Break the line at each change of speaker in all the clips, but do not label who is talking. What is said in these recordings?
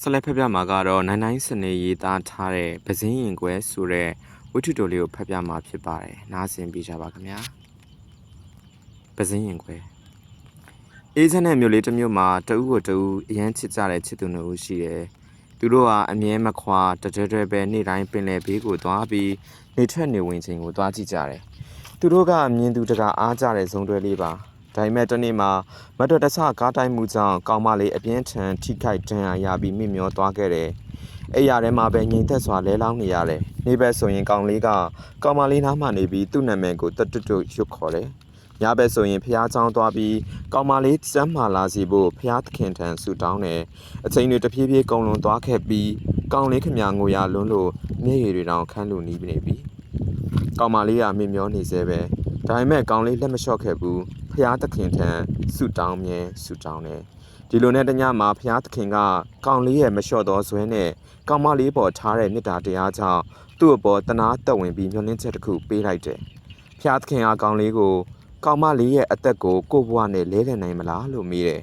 ဆက်လက်ဖတ်ပြမှာကတော့နိုင်စနေရေးသားထားတဲ့ပဇင်းရင်ခွဲဆိုတဲ့ဝိထုတိုလေးကိုဖတ်ပြမှာဖြစ်ပါတယ်။နားဆင်ပေးကြပါခင်ဗျာ။ပဇင်းရင်ခွဲအေးချမ်းတဲ့မြို့လေးတစ်မြို့မှာတဦးကိုတဦးအရန်ချစ်ကြတဲ့ချစ်သူနှစ်ဦးရှိတယ်။သူတို့ဟာအမြဲမခွာတတွဲပဲနေ့တိုင်းပင်လယ်ဘေးကိုသွားပြီးနေထွက်နေဝင်ချိန်ကိုသွားကြည့်ကြတယ်။သူတို့ကမြင်သူတကာအားကြတဲ့ဇုံတွဲလေးပါ။ဒါပေမဲ့တနေ့မှာမတော်တဆကားတိုင်းမှုကြောင့်ကောင်မလေးအပြင်းထန်ထိခိုက်ဒဏ်ရာရပြီးမိမျောသွားခဲ့တယ်။အဲ့ရထဲမှာပဲငြိမ်သက်စွာလဲလောင်းနေရတယ်။နေ့ဘက်ဆိုရင်ကောင်လေးကကောင်မလေးနားမှနေပြီးသူ့နာမည်ကိုတွတ်ရွတ်ခေါ်တယ်။ညဘက်ဆိုရင်ဖះเจ้าသွားပြီးကောင်မလေးစမ်းမာလာစီဖို့ဖះသခင်ထံဆူတောင်းတယ်။အချိန်တွေတဖြည်းဖြည်းကုန်လွန်သွားခဲ့ပြီးကောင်လေးခမငိုရလွန်းလို့မျက်ရည်တွေတောင်ခန်းလို့နီးနေပြီ။ကောင်မလေးကမိမျောနေသေးပဲ။ဒါပေမဲ့ကောင်လေးလက်မလျှော့ခဲ့ဘူး။ဖျားသခင်ထံဆုတောင်းတယ်ဒီလိုနဲ့တညမှာဖျားသခင်ကကောင်လေးရဲ့မလျှော့သောဇွဲနဲ့ကောင်မလေးပေါ်ထားတဲ့မေတ္တာတရားကြောင့်သူ့အပေါ်တနာတက်ဝင်ပြီးမျှော်လင့်ချက်တစ်ခုပေးလိုက်တယ်ဖျားသခင်ကကောင်လေးကိုကောင်မလေးရဲ့အသက်ကိုကိုယ့်ဘဝနဲ့လဲလှယ်နိုင်မလားလို့မေးတယ်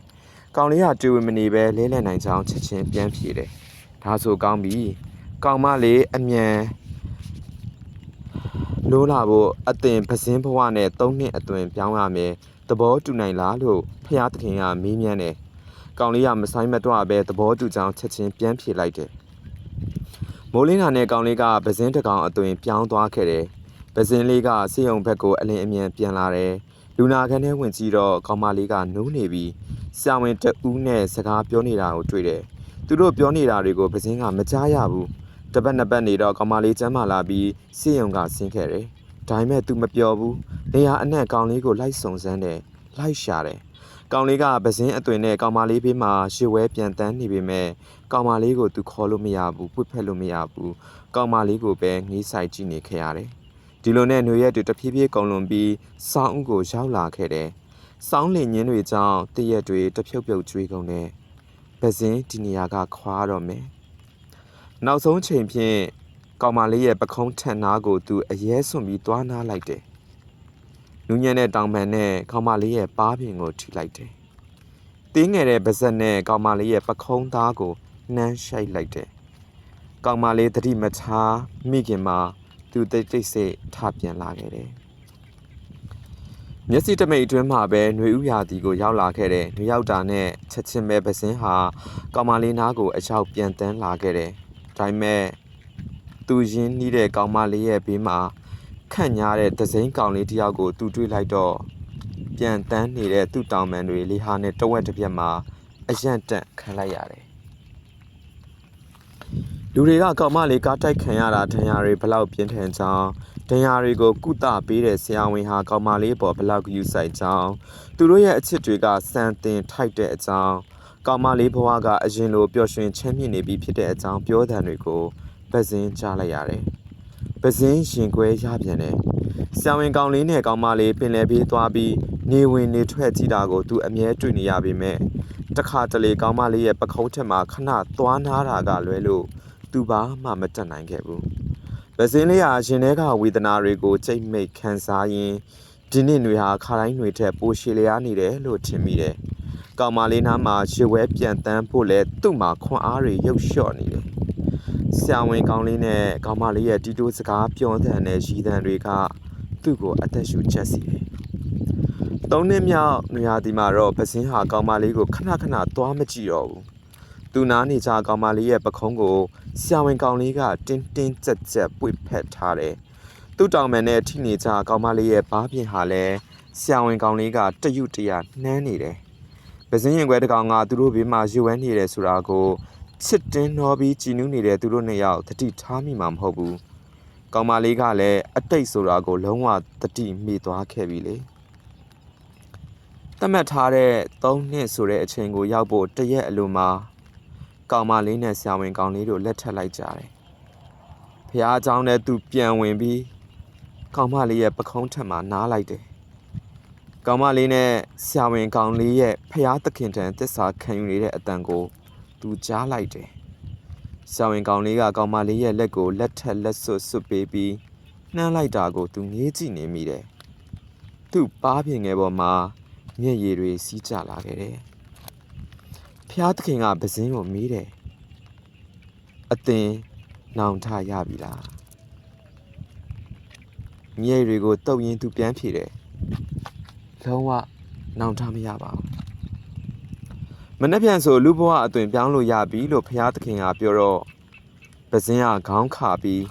ကောင်လေးကကြွေမနေပဲလဲလှယ်နိုင်ကြောင်းချက်ချင်းပြန်ဖြေတယ်ဒါဆိုကောင်းပြီကောင်မလေးအမြန်လိုးလာဖို့အသင်ပဇင်းဘဝနဲ့3နှစ်အတွင်းပြောင်းရမယ်သဘောတူနိုင်လားလို့ဖျားသခင်ကမေးမြန်းတယ်။ကောင်လေးကမဆိုင်မတော့ပဲသဘောတူကြောင်းချက်ချင်းပြန်ဖြေလိုက်တယ်။မိုးလင်းတာနဲ့ကောင်လေးကပဇင်းတစ်ကောင်အတွင်ပြောင်းသွားခဲ့တယ်။ပဇင်းလေးကစေယုံဘက်ကိုအလင်းအမြန်ပြန်လာတယ်။လူနာခန်းထဲဝင်ကြည့်တော့ကောင်မလေးကနိုးနေပြီးဆရာဝန်တဦးနဲ့စကားပြောနေတာကိုတွေ့တယ်။သူတို့ပြောနေတာတွေကိုပဇင်းကမကြားရဘူး။တပတ်နှစ်ပတ်နေတော့ကောင်မလေးကျမ်းမာလာပြီးစေယုံကဆင်းခဲ့တယ်။ဒါပေမဲ့ तू မပြောဘူး။နေရာအနှံ့ကောင်လေးကိုလိုက်စုံစမ်းတယ်။လိုက်ရှာတယ်။ကောင်လေးကပဇင်းအသွင်နဲ့ကောင်မလေးဘေးမှာရွှေဝဲပြန်တန်းနေပေမဲ့ကောင်မလေးကို तू ခေါ်လို့မရဘူးပွတ်ဖက်လို့မရဘူး။ကောင်မလေးကိုပဲငေးဆိုင်ကြည့်နေခဲ့ရတယ်။ဒီလိုနဲ့ຫນွေရက်တွေတဖြည်းဖြည်းကုန်လွန်ပြီးစောင်းဦးကိုရောက်လာခဲ့တယ်။စောင်းလင်ညင်းတွေကြောင့်တရက်တွေတဖြုတ်ဖြုတ်ကျွေးကုန်တယ်။ပဇင်းဒီနေရာကခွာတော့မယ်။နောက်ဆုံးချိန်ဖြင့်ကောင်မလေးရဲ့ပခုံးထန်နာကို तू အရဲစွန်ပြီးတွားနာလိုက်တယ်။နူးညံ့တဲ့တောင်ပံနဲ့ကောင်မလေးရဲ့ပါးပြင်ကိုထိလိုက်တယ်။တင်းငယ်တဲ့ပါဇက်နဲ့ကောင်မလေးရဲ့ပခုံးသားကိုနှမ်းရှိုက်လိုက်တယ်။ကောင်မလေးတတိမထားမိခင်မှာ သူတိတ်ဆိတ်ထပြန်လာခဲ့တယ်။မျက်စိတမိတ်အတွင်းမှာပဲຫນွေဥရာသီကိုရောက်လာခဲ့တယ်။ຫນွေရောက်တာနဲ့ချက်ချင်းပဲပဇင်းဟာကောင်မလေးနားကိုအရောက်ပြန်တန်းလာခဲ့တယ်။ဒါပေမဲ့သူရင်းနှီးတဲ့ကောင်မလေးရဲ့ဘေးမှာခန့်ညားတဲ့ဒဇိန်းကောင်လေးတယောက်ကိုသူတွေ့လိုက်တော့ပြန်တန်းနေတဲ့သူ့တောင်ပံတွေလေဟာနဲ့တဝက်တစ်ပြက်မှာအယံ့တက်ခံလိုက်ရတယ်။လူတွေကကောင်မလေးကားတိုက်ခံရတာဒဏ်ရာတွေဘလောက်ပြင်းထန်ကြောင်းဒဏ်ရာတွေကိုကုသပေးတဲ့ဆရာဝန်ဟာကောင်မလေးပေါ်ဘလောက်ယူဆိုင်ကြောင်းသူတို့ရဲ့အချစ်တွေကစံတင်ထိုက်တဲ့အကြောင်းကောင်မလေးဘဝကအရင်လိုပျော်ရွှင်ချမ်းမြေ့နေပြီဖြစ်တဲ့အကြောင်းပြောသံတွေကိုပဇင်းကြားလိုက်ရတယ်။ပဇင်းရင်ခွဲရပြန်တယ်။ဆရာဝန်ကောင်လေးနဲ့ကောင်မလေးပင်လယ်ဘေးသွားပြီးနေဝင်နေထွက်ကြည့်တာကိုသူအမြဲတွေ့နေရပေမဲ့တခါတလေကောင်မလေးရဲ့ပခုံးထက်မှာခဏသွားနာတာကလွဲလို့သူဘာမှမတတ်နိုင်ခဲ့ဘူး။ပဇင်းလေးဟာရင်ထဲကဝေဒနာတွေကိုကြိတ်မိတ်ခံစားရင်းဒီနေ့ຫນွေဟာခါတိုင်းຫນွေထက်ပိုရှည်လျားနေတယ်လို့ထင်မိတယ်။ကောင်မလေးနားမှာရွှေဝဲပြန်တန်းဖို့လဲသူ့မှာခွန်အားတွေရုပ်လျှော့နေတယ်။ဆရာဝန်ကောင်းလေးနဲ့ကောင်မလေးရဲ့တီတိုးစကားပြောတဲ့နဲ့ရည်တံတွေကသူ့ကိုအသက်ရှူချက်စီတယ်။3နှစ်မြောက်နေရာဒီမှာတော့ပဇင်းဟာကောင်မလေးကိုခဏခဏသွားမကြည့်တော့ဘူး။သူနားနေကြကောင်မလေးရဲ့ပခုံးကိုဆရာဝန်ကောင်လေးကတင်းတင်းကြပ်ကြပ်ပွေဖက်ထားတယ်။သူ့တောင်ပံနဲ့ထိနေကြကောင်မလေးရဲ့ဘားပြင်ဟာလည်းဆရာဝန်ကောင်လေးကတရွတ်တရနှမ်းနေတယ်။ပဇင်းရင်ခွဲတကောင်ကသူတို့ဘေးမှာရွှဲနေတယ်ဆိုတာကိုချစ်တင်းနှောပြီးကြည်နူးနေတဲ့သူတို့နှစ်ယောက်တတိထားမိမှာမဟုတ်ဘူး။ကောင်မလေးကလည်းအတိတ်ဆိုတာကိုလုံးဝတတိမိသွားခဲ့ပြီလေ။သတ်မှတ်ထားတဲ့3နှစ်ဆိုတဲ့အချိန်ကိုရောက်ဖို့တရက်အလိုမှာကောင်မလေးနဲ့ဆရာဝန်ကောင်လေးတို့လက်ထပ်လိုက်ကြတယ်။ဖះเจ้าနဲ့သူပြန်ဝင်ပြီးကောင်မလေးရဲ့ပခုံးထက်မှာနားလိုက်တယ်။ကောင်မလေးနဲ့ဆရာဝန်ကောင်လေးရဲ့ဖះသခင်တန်သစ္စာခံယူနေတဲ့အတန်ကိုသူကြားလိုက်တယ်။ဆရာဝန်ကောင်လေးကကောင်မလေးရဲ့လက်ကိုလက်ထက်လက်ဆွတ်ပေးပြီးနှမ်းလိုက်တာကိုသူငေးကြည့်နေမိတယ်။သူ့ပါးပြင်ငယ်ပေါ်မှာမျက်ရည်တွေစီးကျလာခဲ့တယ်။ဖျားသခင်ကပဇင်းကိုမေးတယ် အသင်နောင်ထရပြီလားမြေတွေကိုတုပ်ရင်းသူပြန်ဖြေတယ်လုံးဝနောင်ထမရပါဘူးမနှက်ပြန်ဆိုလူဘဝအသွင်ပြောင်းလို့ရပြီလို့ဖျားသခင်ကပြောတော့ပဇင်းကခေါင်းခါပြီး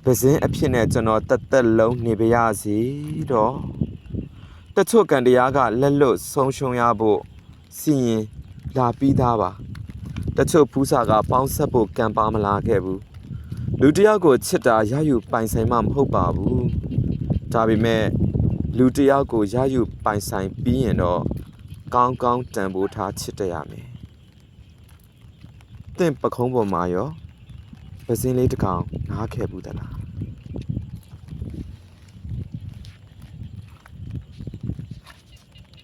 ပဇင်းအဖြစ်နဲ့ကျွန်တော်တက်တက်လုံးနေပါရစေတော့တချို့ကံတရားကလက်လွတ်ဆုံးရှုံးရဖို့စီရင်လာပြီးသားပါတချို့ဖူးစာကပေါင်းဆက်ဖို့ကံပါမလာခဲ့ဘူးလူတယောက်ကိုချစ်တာရယူပိုင်ဆိုင်မှမဟုတ်ပါဘူးဒါပေမဲ့လူတယောက်ကိုရယူပိုင်ဆိုင်ပြီးရင်တော့ကောင်းကောင်းတန်ဖိုးထားချစ်တတ်ရမယ်တင့်ပခုံးပေါ်မှာရောပစင်းလေးတစ်ကောင်နားခဲ့ဘူးသလား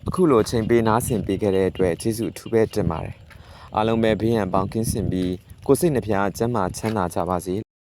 အခုလိုချိန်ပေးနားဆင်ပေးခဲ့တဲ့အတွက်ကျေးဇူးအထူးပဲတင်ပါတယ်အားလုံးပဲဘေးရန်ပေါင်းကင်းစင်ပြီးကိုယ်စိတ်နှဖျားကျန်းမာချမ်းသာကြပါစေ